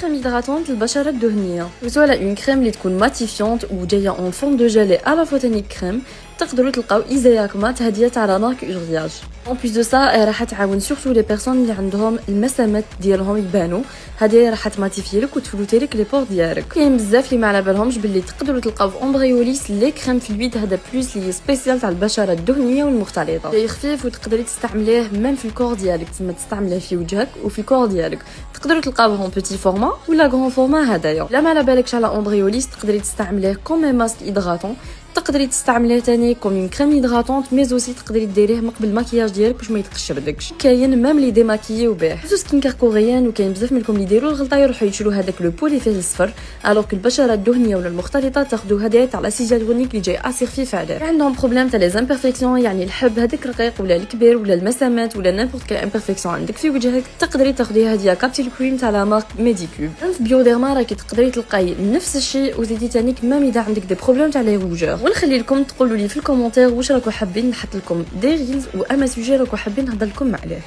كريم هيدراتونت للبشره الدهنيه، ولا اون كريم اللي تكون ماتيفيونت وجايه اون فورم دو جيلي على فوتاني كريم. تقدروا تلقاو ايزاياك مات هديه تاع لا مارك اورغياج. اون بليس دو سا راح تعاون سورتو لي بيرسون اللي عندهم المسامات ديالهم يبانوا، هذه راح تماتيفي لك وتفلوتي لك لي بور ديالك. كاين بزاف اللي ما على بالهمش باللي تقدروا تلقاو في امبريوليس لي كريم في الويد، هذا بلوس لي سبيسيال تاع البشره الدهنيه والمختلطه، جاي خفيف وتقدري تستعمليه ميم في الكور ديالك، تما تستعمليه في وجهك وفي الكور ديالك. تقدروا تلقاوهم بيتي فورما ولا غران فورما. هدايا لا ما على بالكش على امبريوليس تقدري تستعمليه كوم ماسك هيدراتون، تقدري تستعمليه تاني كوم اون كريم هيدراتونت، مي اوسي تقدري ديريه من قبل الماكياج ديالك باش ما يتقشردكش. كاين ميم لي ديماكييو به سو سكين كير كوريان، وكاين بزاف منكم اللي يديروا الغلطه يروحوا يشروا هذاك لو بول اللي فيه الصفر، الوغ كو البشره الدهنيه ولا المختلطه تاخذوا هدايا تاع لاسيد هيالورونيك اللي جاي اسير خفيف عليه. عندهم بروبليم تاع لي زامبيرفيكسيون، يعني الحب هذاك رقيق ولا الكبير ولا المسامات ولا نيمبورط كال امبيرفيكسيون عندك في وجهك، تقدري تاخذيها هديه كابتيل كريم تاع لا مارك ميديكوب. في بيوديرما راكي تقدري تلقاي نفس الشيء وزيدي تانيك ميم اذا عندك دي بروبليم تاع لي روجور. ونخلي لكم تقولوا لي في الكومونتير واش راكم حابين نحط لكم دي ريلز واما سوجي راكم حابين نهضر لكم عليه.